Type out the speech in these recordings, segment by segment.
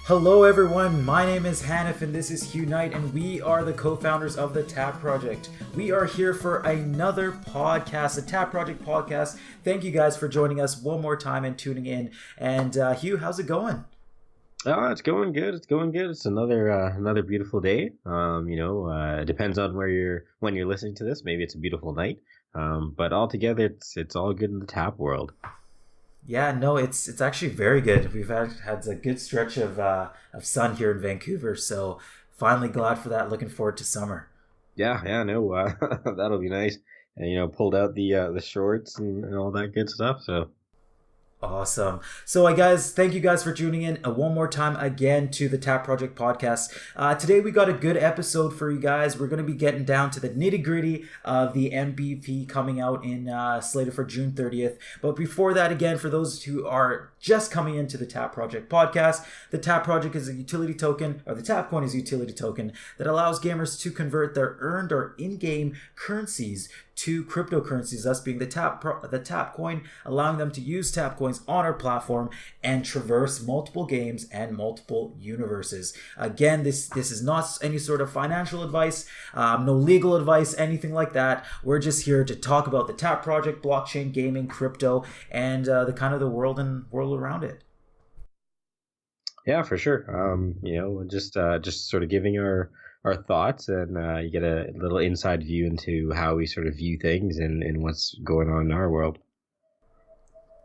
Hello everyone, my name is Hanif and this is Hugh Knight and we are the co-founders of the Tap Project. We are here for another podcast, the Tap Project podcast. Thank you guys for joining us one more time and tuning in. And Hugh, how's it going? Oh, it's going good. It's going good. It's another beautiful day. It depends on when you're listening to this. Maybe it's a beautiful night. But altogether, it's all good in the tap world. Yeah, no, it's actually very good. We've had a good stretch of sun here in Vancouver, so finally glad for that. Looking forward to summer. Yeah, no, that'll be nice. And pulled out the shorts and all that good stuff. So Awesome. So, guys, thank you guys for tuning in one more time again to the Tap Project podcast. Today, we got a good episode for you guys. We're going to be getting down to the nitty gritty of the MVP coming out in slated for June 30th. But before that, again, for those who are just coming into the Tap Project podcast, the Tap Project is a utility token, or the Tap Coin is a utility token that allows gamers to convert their earned or in-game currencies to cryptocurrencies, thus being the tap coin, allowing them to use tap coins on our platform and traverse multiple games and multiple universes. Again, this is not any sort of financial advice, no legal advice, anything like that. We're just here to talk about the Tap Project, blockchain, gaming, crypto, and the kind of the world around it. yeah, for sure. Just sort of giving our thoughts, and you get a little inside view into how we sort of view things and what's going on in our world.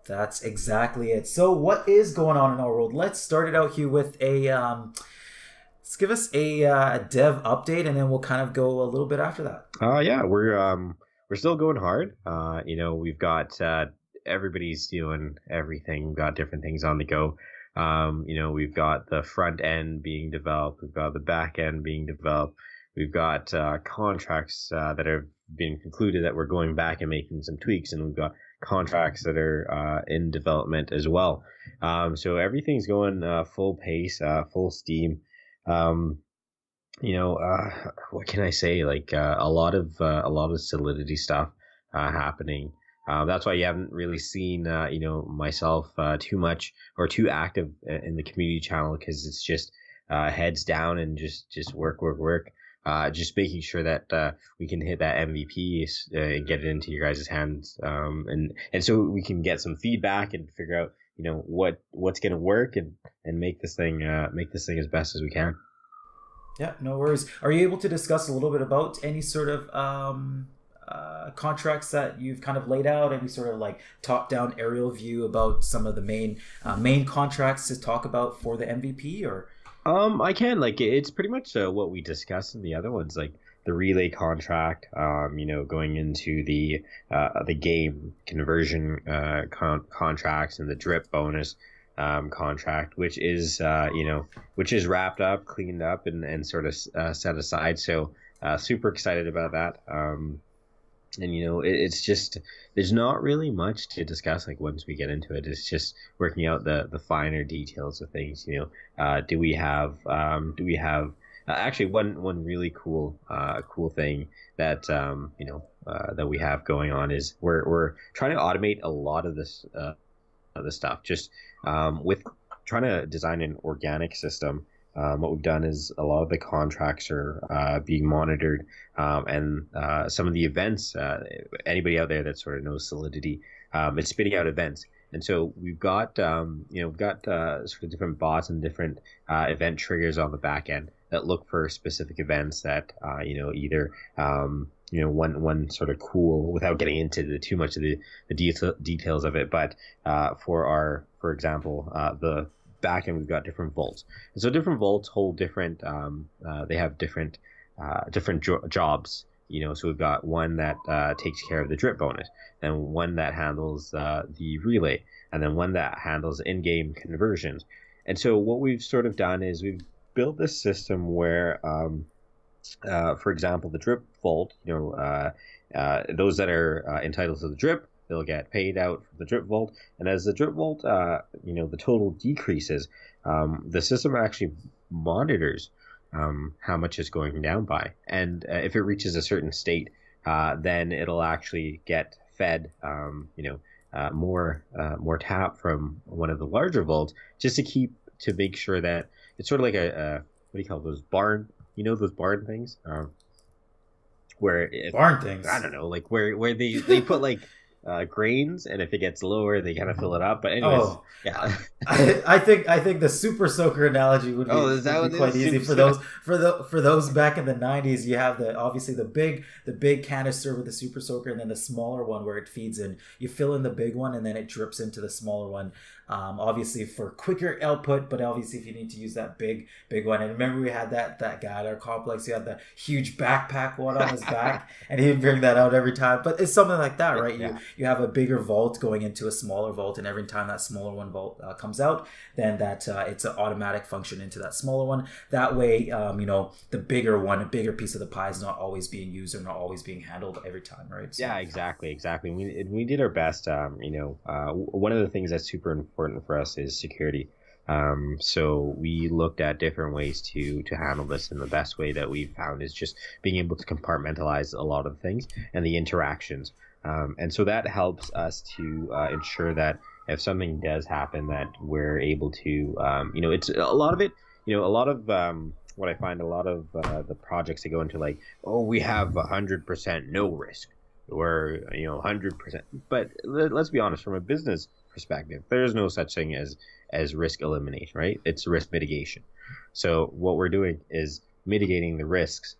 That's exactly it. So what is going on in our world? Let's start it out here with let's give us a dev update, and then we'll kind of go a little bit after that. Yeah, we're still going hard. We've got everybody's doing everything. We've got different things on the go. We've got the front end being developed. We've got the back end being developed. We've got contracts that have been concluded that we're going back and making some tweaks, and we've got contracts that are in development as well. So everything's going full pace, full steam. What can I say? Like a lot of solidity stuff happening. That's why you haven't really seen, myself too much or too active in the community channel, because it's just heads down and just work. Just making sure that we can hit that MVP and get it into your guys' hands, and so we can get some feedback and figure out, what's going to work and make this thing as best as we can. Yeah, no worries. Are you able to discuss a little bit about any sort of contracts that you've kind of laid out, any sort of like top-down aerial view about some of the main contracts to talk about for the MVP? Or I can, it's pretty much what we discussed in the other ones, like the relay contract, going into the game conversion contracts, and the drip bonus contract, which is wrapped up, cleaned up, and sort of set aside. So super excited about that. It's just, there's not really much to discuss. Like, once we get into it, it's just working out the finer details of things. Do we have actually one really cool thing that that we have going on is we're trying to automate a lot of this stuff, just with trying to design an organic system. What we've done is a lot of the contracts are being monitored, and some of the events, anybody out there that sort of knows Solidity, it's spitting out events. And so we've got sort of different bots and different event triggers on the back end that look for specific events that either one sort of cool, without getting into too much of the details of it, but for example, the back end, we've got different vaults, and so different vaults hold different they have different jobs. So we've got one that takes care of the drip bonus, then one that handles the relay, and then one that handles in-game conversions. And so what we've sort of done is we've built this system where for example, the drip vault, those that are entitled to the drip, they'll get paid out from the drip vault. And as the drip vault, the total decreases, the system actually monitors how much is going down by. And if it reaches a certain state, then it'll actually get fed, more tap from one of the larger vaults, just to make sure that it's sort of like a what do you call those barn? You know those barn things, where Barn things. I don't know, like where they put like grains, and if it gets lower, they kind of fill it up. But anyways, Oh, yeah. I think the super soaker analogy would be Oh, is that would what be it quite is? easy Super for those for those back in the '90s. You have the obviously the big canister with the super soaker, and then the smaller one where it feeds in. You fill in the big one, and then it drips into the smaller one. Obviously for quicker output, but obviously if you need to use that big one. And remember we had that guy at our complex. He had the huge backpack one on his back, and he'd bring that out every time. But it's something like that, right? Yeah. You have a bigger vault going into a smaller vault, and every time that smaller one vault comes out, then that it's an automatic function into that smaller one. That way, the bigger one, a bigger piece of the pie is not always being used or not always being handled every time, right? So, Yeah, exactly. We did our best. One of the things that's super important for us is security. So we looked at different ways to handle this, and the best way that we've found is just being able to compartmentalize a lot of things and the interactions. And so that helps us to ensure that if something does happen, that we're able to, it's a lot of it, a lot of what I find a lot of the projects that go into like, oh, we have 100% no risk, or 100%. But let's be honest, from a business perspective, there is no such thing as risk elimination, right? It's risk mitigation. So what we're doing is mitigating the risks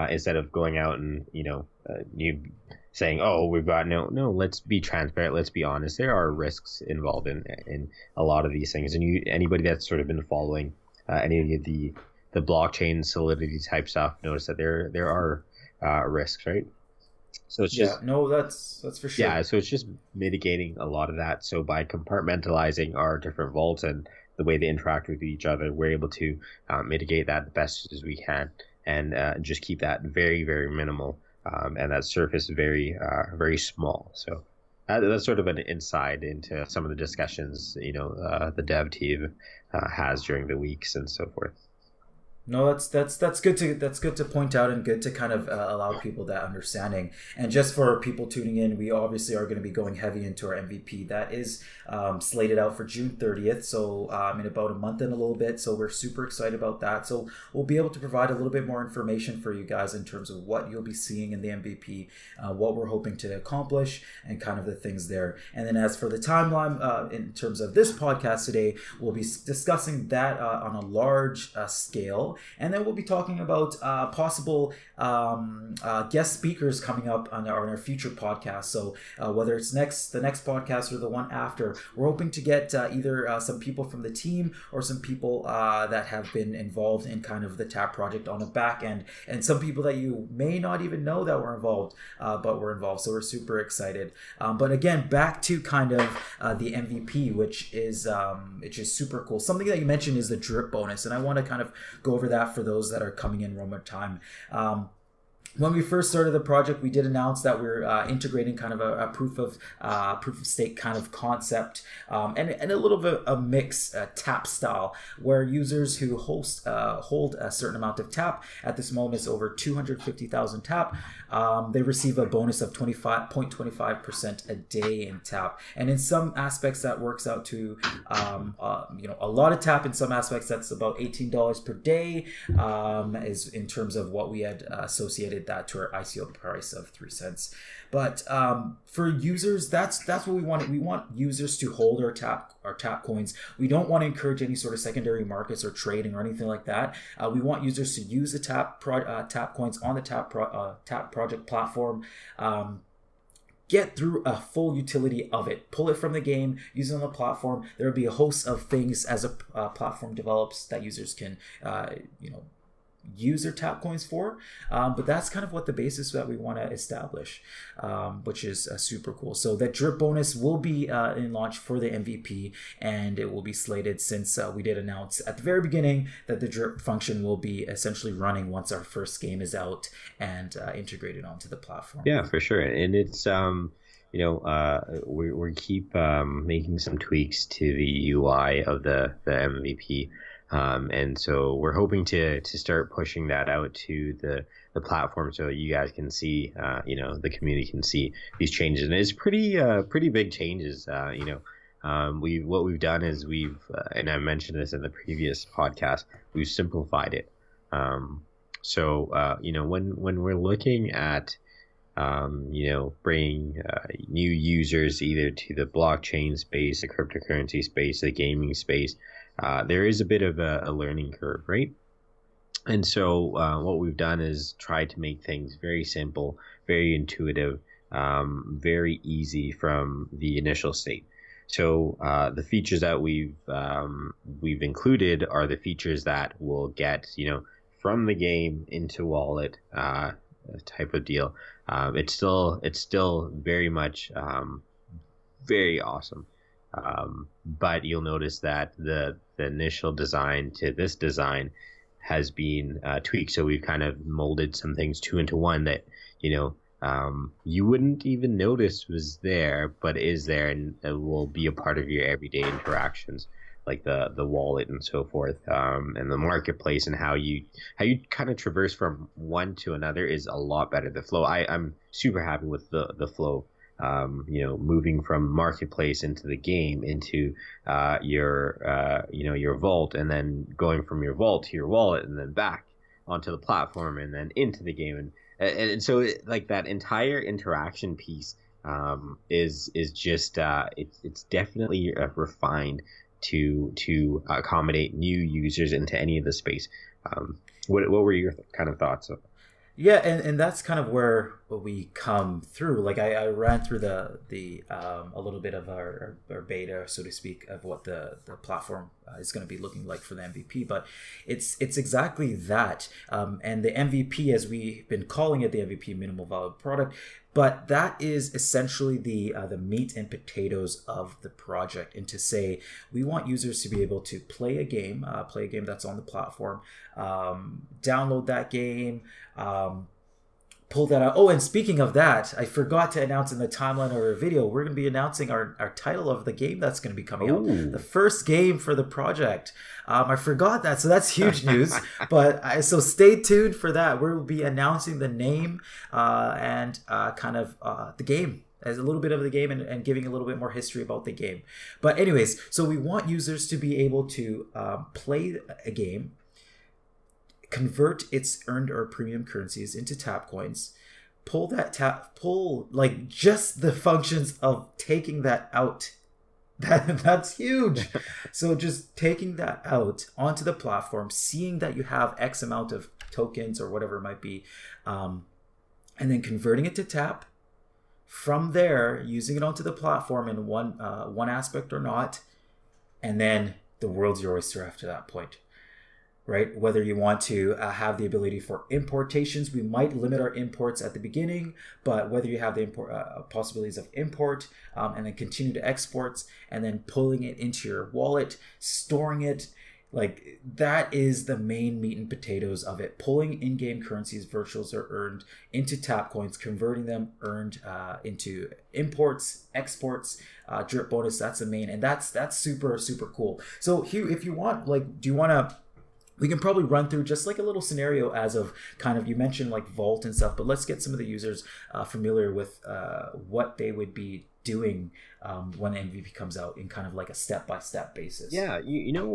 instead of going out and you saying, oh, we've got no. Let's be transparent. Let's be honest. There are risks involved in a lot of these things, and anybody that's sort of been following any of the blockchain solidity type stuff, notice that there are risks, right? So it's just that's for sure. yeah, so it's just mitigating a lot of that. So by compartmentalizing our different vaults and the way they interact with each other, we're able to mitigate that the best as we can, and just keep that very, very minimal, and that surface very, very small. So that's sort of an insight into some of the discussions, the dev team has during the weeks and so forth. No, that's good to point out, and good to kind of allow people that understanding. And just for people tuning in, we obviously are going to be going heavy into our MVP. That is slated out for June 30th, so in about a month and a little bit. So we're super excited about that. So we'll be able to provide a little bit more information for you guys in terms of what you'll be seeing in the MVP, what we're hoping to accomplish, and kind of the things there. And then as for the timeline, in terms of this podcast today, we'll be discussing that on a large scale. And then we'll be talking about possible guest speakers coming up on our future podcast. So whether it's the next podcast or the one after, we're hoping to get either some people from the team or some people that have been involved in kind of the TAP project on the back end, and some people that you may not even know that were involved, but were involved. So we're super excited. But again, back to kind of the MVP, which is super cool. Something that you mentioned is the drip bonus, and I want to kind of go over that for those that are coming in one more time. When we first started the project, we did announce that we're integrating kind of a proof of stake kind of concept, and a little bit of a mix TAP style, where users who hold a certain amount of TAP, at this moment is over 250,000 TAP, they receive a bonus of 0.25% a day in TAP. And in some aspects that works out to a lot of TAP. In some aspects that's about $18 per day, is in terms of what we had associated that to our ICO price of 3 cents. But for users, that's what we want. We want users to hold our TAP coins. We don't want to encourage any sort of secondary markets or trading or anything like that. We want users to use the TAP coins on the TAP project platform. Get through a full utility of it. Pull it from the game, use it on the platform. There will be a host of things as a platform develops that users can use their TAP coins for, but that's kind of what the basis that we want to establish, which is super cool. So that drip bonus will be in launch for the MVP, and it will be slated, since we did announce at the very beginning that the drip function will be essentially running once our first game is out and integrated onto the platform. Yeah, for sure. And it's we keep making some tweaks to the UI of the MVP. And so we're hoping to start pushing that out to the platform, so you guys can see, the community can see these changes. And it's pretty big changes. what we've done is and I mentioned this in the previous podcast, we've simplified it. When we're looking at bringing new users either to the blockchain space, the cryptocurrency space, the gaming space, there is a bit of a learning curve, right? And so what we've done is try to make things very simple, very intuitive, very easy from the initial state. So the features that we've included are the features that will get from the game into wallet type of deal. It's still very much very awesome. But you'll notice that the initial design to this design has been tweaked. So we've kind of molded some things two into one that you wouldn't even notice was there, but is there, and it will be a part of your everyday interactions, like the wallet and so forth, and the marketplace, and how you kind of traverse from one to another is a lot better. The flow, I'm super happy with the flow. Moving from marketplace into the game into your vault, and then going from your vault to your wallet, and then back onto the platform, and then into the game, and so like that entire interaction piece is just it's definitely refined to accommodate new users into any of the space. What were your kind of thoughts? Yeah, and that's kind of where we come through. Like I ran through the a little bit of our beta, so to speak, of what the platform is going to be looking like for the MVP. But it's exactly that. And the MVP, as we've been calling it, the MVP, minimal viable product. But that is essentially the meat and potatoes of the project. And to say we want users to be able to play a game that's on the platform, download that game, pull that out. Oh, and speaking of that, I forgot to announce in the timeline of our video, we're going to be announcing our title of the game that's going to be coming out. The first game for the project. I forgot that, so that's huge news. So stay tuned for that. We'll be announcing the name and kind of the game, as a little bit of the game, and giving a little bit more history about the game. But anyways, so we want users to be able to play a game, convert its earned or premium currencies into tap coins, pull like just the functions of taking that out. That's huge. So just taking that out onto the platform, seeing that you have X amount of tokens or whatever it might be, and then converting it to tap. From there, using it onto the platform in one aspect or not, and then the world's your oyster after that point. Right? Whether you want to have the ability for importations, we might limit our imports at the beginning, but whether you have the possibilities of import and then continue to exports and then pulling it into your wallet, storing it, like that is the main meat and potatoes of it. Pulling in-game currencies, virtuals are earned into tap coins, converting them earned into imports, exports, drip bonus. That's the main, and that's super, super cool. So Hugh, if you want, we can probably run through just like a little scenario as of kind of, you mentioned like Vault and stuff, but let's get some of the users familiar with what they would be doing when MVP comes out in kind of like a step-by-step basis. Yeah, you know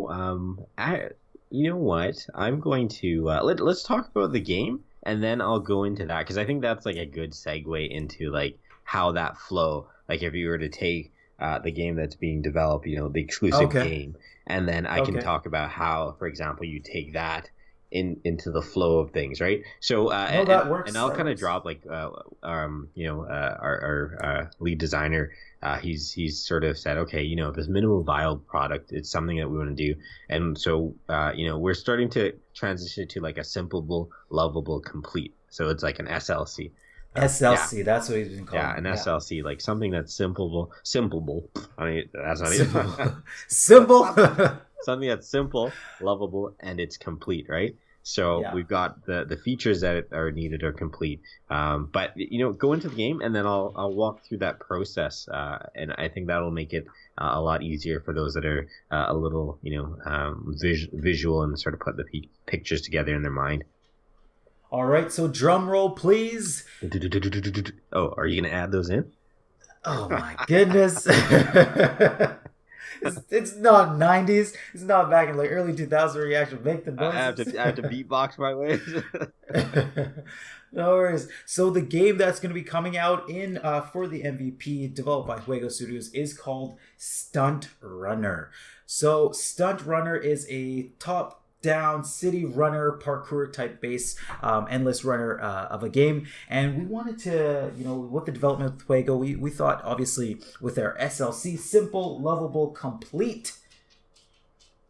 what? I'm going to let's talk about the game, and then I'll go into that, because I think that's like a good segue into like how that flow. Like if you were to take the game that's being developed, the exclusive game. And then I can talk about how, for example, you take that into the flow of things, right? So, that works. And I'll kind of drop like, our lead designer, he's sort of said, okay, this minimal viable product, it's something that we want to do, and so, we're starting to transition to like a simple, lovable, complete. So it's like an SLC. SLC, that's what he's been calling. Yeah, an SLC, like something that's simple. I mean, that's not even simple. Something that's simple, lovable, and it's complete, right? So we've got the features that are needed are complete. But go into the game, and then I'll walk through that process, and I think that'll make it a lot easier for those that are a little visual and sort of put the pictures together in their mind. All right, so drum roll, please. Oh, are you going to add those in? Oh, my goodness. It's not 90s. It's not back in like early 2000s where you actually make the I have noises. to I have to beatbox my way. No worries. So the game that's going to be coming out in for the MVP, developed by Juego Studios, is called Stunt Runner. So Stunt Runner is a top-down city runner parkour type base, endless runner of a game. And we wanted to, with the development of Juego, we thought obviously with our SLC, simple, lovable, complete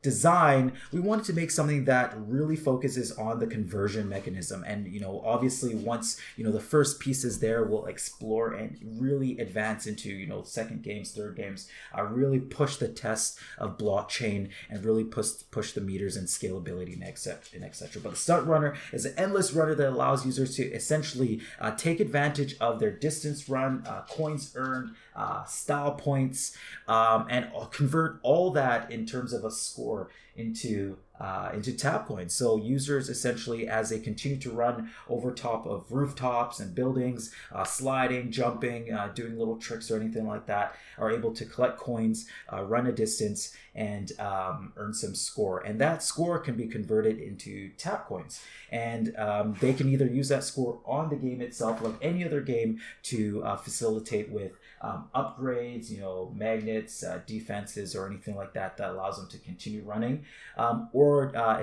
design, we wanted to make something that really focuses on the conversion mechanism. And obviously once the first piece is there, we'll explore and really advance into second games, third games, really push the test of blockchain and really push the meters and scalability and etc. But the Stunt Runner is an endless runner that allows users to essentially take advantage of their distance run, coins earned, style points, and convert all that in terms of a score into tap coins. So users essentially, as they continue to run over top of rooftops and buildings, sliding, jumping, doing little tricks or anything like that, are able to collect coins, run a distance, and earn some score. And that score can be converted into tap coins. And they can either use that score on the game itself, like any other game, to facilitate with upgrades, magnets, defenses, or anything like that allows them to continue running, or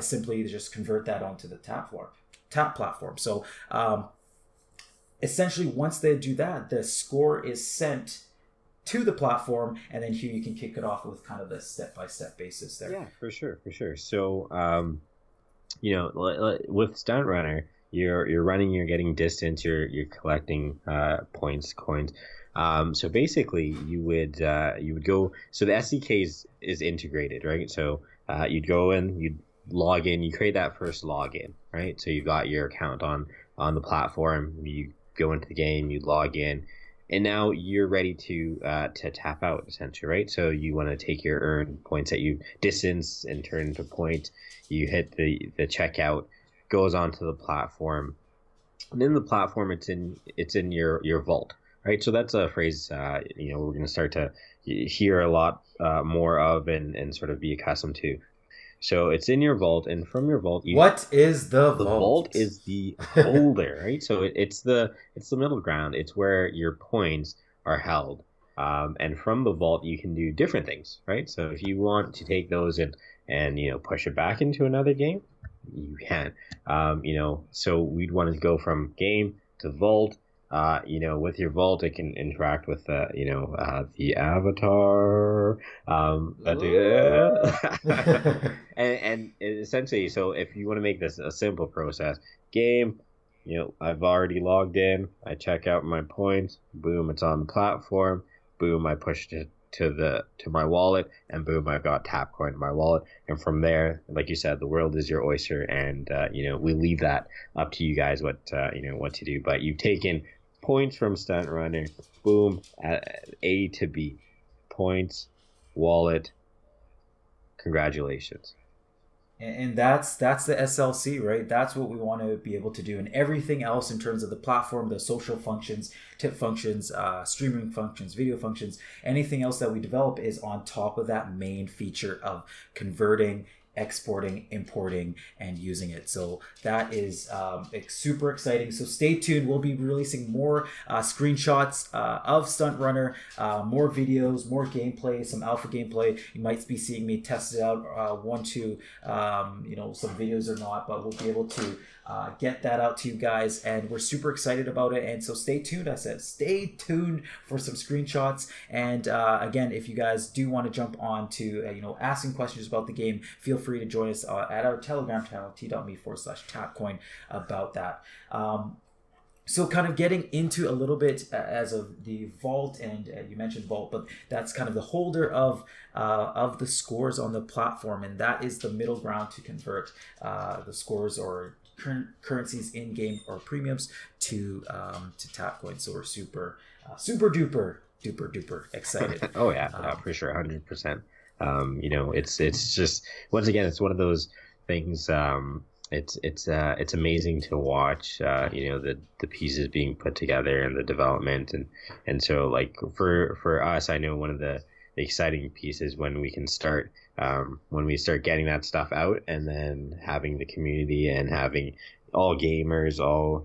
simply just convert that onto the tap platform. So essentially, once they do that, the score is sent to the platform, and then here you can kick it off with kind of the step-by-step basis there. Yeah, for sure. So with Stunt Runner, you're running, you're getting distance, you're collecting points, coins. So basically, you would go. So the SDK is integrated, right? So you'd go in, you'd log in, you create that first login, right? So you got your account on the platform. You go into the game, you log in, and now you're ready to tap out, essentially, right? So you want to take your earned points that you distance and turn into points. You hit the checkout, goes onto the platform, and in the platform, it's in your vault. Right, so that's a phrase we're going to start to hear a lot more of and sort of be accustomed to. So it's in your vault, and from your vault, what is the vault? The vault is the holder, right? So it's the middle ground. It's where your coins are held, and from the vault you can do different things, right? So if you want to take those and push it back into another game, you can. So we'd want to go from game to vault. With your vault, it can interact with the avatar, and essentially, so if you want to make this a simple process, game, I've already logged in, I check out my points, boom, it's on the platform, boom, I pushed it to my wallet, and boom, I've got tap coin in my wallet. And from there, like you said, the world is your oyster, and we leave that up to you guys what to do. But you've taken points from Stunt Runner, boom, A to B, points, wallet, congratulations. And that's the SLC, right? That's what we want to be able to do. And everything else in terms of the platform, the social functions, tip functions, streaming functions, video functions, anything else that we develop is on top of that main feature of converting, exporting, importing, and using it. So that is super exciting. So stay tuned. We'll be releasing more screenshots of Stunt Runner, more videos, more gameplay, some alpha gameplay. You might be seeing me test it out, some videos or not, but we'll be able to get that out to you guys, and we're super excited about it. And so stay tuned. I said stay tuned for some screenshots. And again, if you guys do want to jump on to asking questions about the game, feel free to join us at our Telegram channel, t.me/tapcoin, about that. So kind of getting into a little bit as of the vault, and you mentioned vault, but that's kind of the holder of the scores on the platform, and that is the middle ground to convert the scores or currencies in game or premiums to tap coins. So we're super duper excited. Oh yeah, for sure, 100%. It's just, once again, it's one of those things. It's amazing to watch the pieces being put together and the development, and so like for us, I know one of the exciting piece is when we can start when we start getting that stuff out, and then having the community and having all gamers, all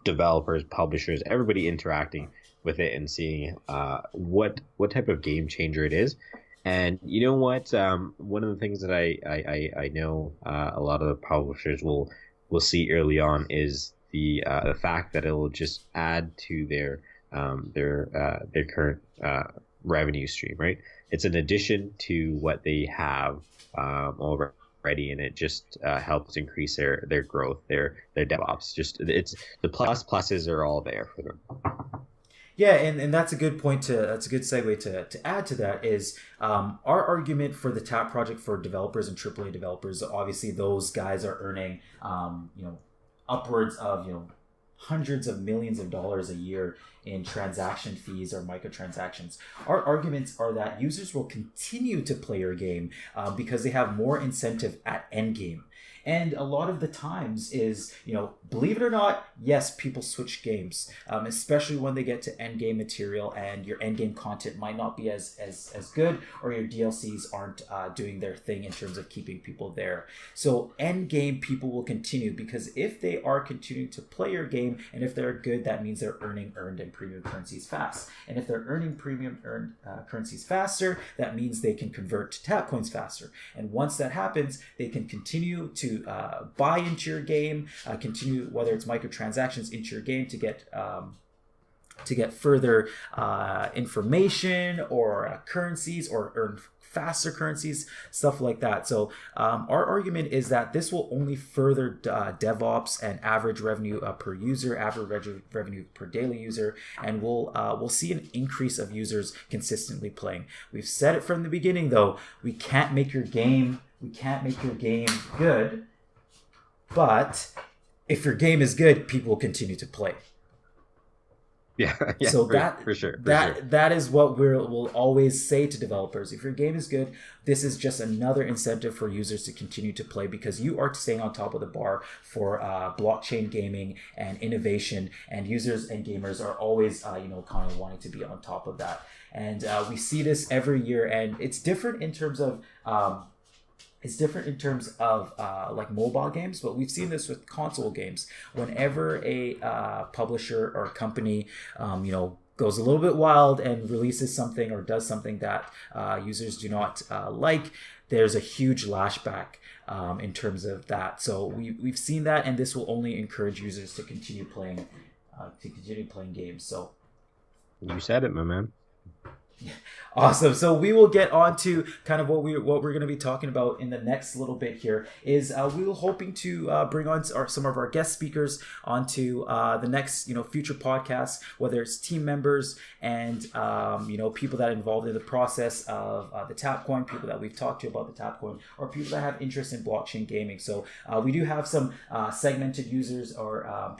developers, publishers, everybody interacting with it and seeing what type of game changer it is. And you know what? One of the things that I know a lot of the publishers will see early on is the fact that it will just add to their current revenue stream, right? It's an addition to what they have already, and it just helps increase their growth, their DevOps. Just it's the pluses are all there for them. Yeah, and that's a good point that's a good segue to add to that is our argument for the TAP project for developers and AAA developers. Obviously, those guys are earning upwards of hundreds of millions of dollars a year in transaction fees or microtransactions. Our arguments are that users will continue to play your game because they have more incentive at endgame. And a lot of the times is, believe it or not, yes, people switch games, especially when they get to end game material and your end game content might not be as good, or your DLCs aren't doing their thing in terms of keeping people there. So end game people will continue, because if they are continuing to play your game and if they're good, that means they're earning earned and premium currencies fast. And if they're earning premium earned currencies faster, that means they can convert to tap coins faster. And once that happens, they can continue to buy into your game, continue, whether it's microtransactions, into your game to get further information or currencies, or earn faster currencies, stuff like that. So our argument is that this will only further DevOps and average revenue per user, average revenue per daily user, and we'll see an increase of users consistently playing. We've said it from the beginning, though, we can't make your game good, but if your game is good, people will continue to play. Yeah, so for sure. That is what we'll always say to developers. If your game is good, this is just another incentive for users to continue to play, because you are staying on top of the bar for blockchain gaming and innovation, and users and gamers are always kind of wanting to be on top of that. And we see this every year, and it's different in terms of like mobile games, but we've seen this with console games. Whenever a publisher or company, goes a little bit wild and releases something or does something that users do not like, there's a huge lashback in terms of that. So we've seen that, and this will only encourage users to continue playing games. So you said it, my man. Awesome. So we will get on to kind of what we're going to be talking about in the next little bit here is we were hoping to bring on some of our guest speakers onto the next future podcasts, whether it's team members and people that are involved in the process of the Tapcoin, people that we've talked to about the Tapcoin, or people that have interest in blockchain gaming. So we do have some segmented users or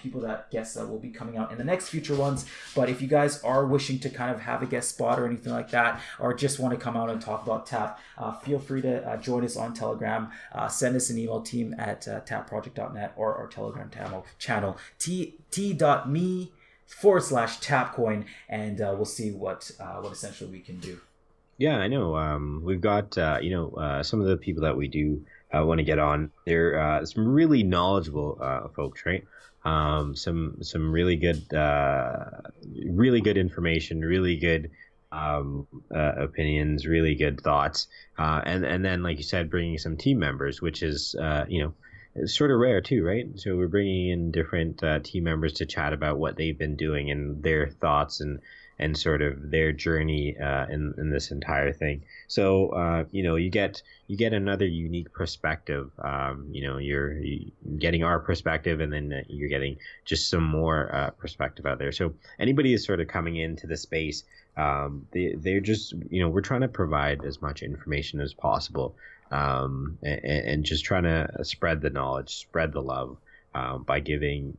guests that will be coming out in the next future ones. But if you guys are wishing to kind of have a guest spot or anything like that, or just want to come out and talk about TAP, feel free to join us on Telegram. Send us an email, team@tapproject.net, or our Telegram channel t.me/Tapcoin, and we'll see what essentially we can do. Yeah, I know. We've got some of the people that we do want to get on. They're some really knowledgeable folks, right? Some really good information, really good opinions, really good thoughts, and then, like you said, bringing some team members, which is it's sort of rare too, right? So we're bringing in different team members to chat about what they've been doing and their thoughts and sort of their journey in this entire thing. So you get another unique perspective. You're getting our perspective, and then you're getting just some more perspective out there. So anybody is sort of coming into the space. They're just we're trying to provide as much information as possible, and just trying to spread the knowledge, spread the love. By giving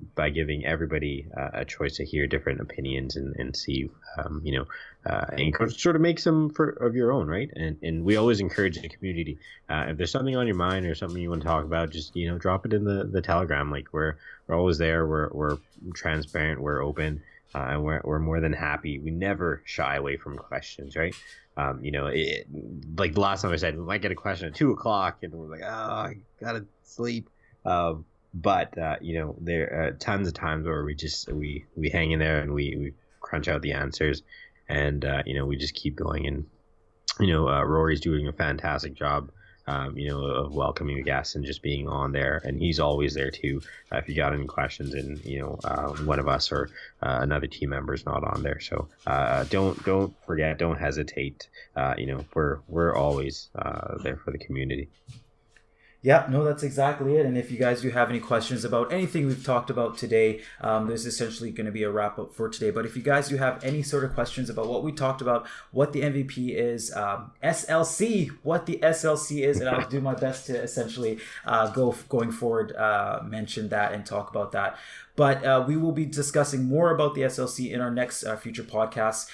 everybody a choice to hear different opinions and see, and sort of make some of your own, right? And we always encourage the community. If there's something on your mind or something you want to talk about, just drop it in the Telegram. Like we're always there. We're transparent. We're open. and we're more than happy. We never shy away from questions, right? Like the last time I said, we might get a question at 2 o'clock, and we're like, oh, I gotta sleep. But there are tons of times where we hang in there and we crunch out the answers, and we just keep going. And Rory's doing a fantastic job, of welcoming the guests and just being on there, and he's always there too. If you got any questions, and one of us or another team member is not on there, so don't forget, don't hesitate. We're always there for the community. Yeah, no, that's exactly it. And if you guys do have any questions about anything we've talked about today, this is essentially going to be a wrap up for today. But if you guys do have any sort of questions about what we talked about, what the MVP is, SLC, what the SLC is, and I'll do my best to essentially going forward, mention that and talk about that. But we will be discussing more about the SLC in our next future podcasts,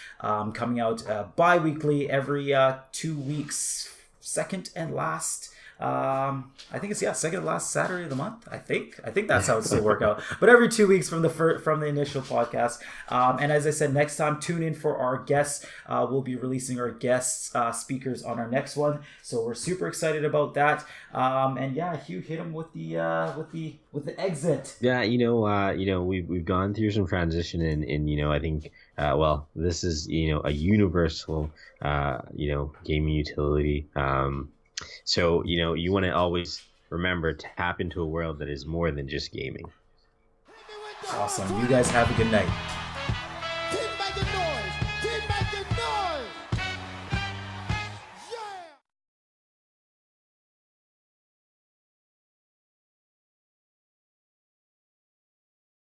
coming out bi-weekly every 2 weeks, second and last. I think it's second to last Saturday of the month. I think that's how it's going to work out. But every 2 weeks from the initial podcast. And as I said, next time tune in for our guests. We'll be releasing our guest speakers on our next one. So we're super excited about that. And yeah, Hugh, hit him with the exit. Yeah, we've gone through some transition, and I think this is a universal gaming utility. So, you want to always remember to tap into a world that is more than just gaming. Awesome. You guys have a good night.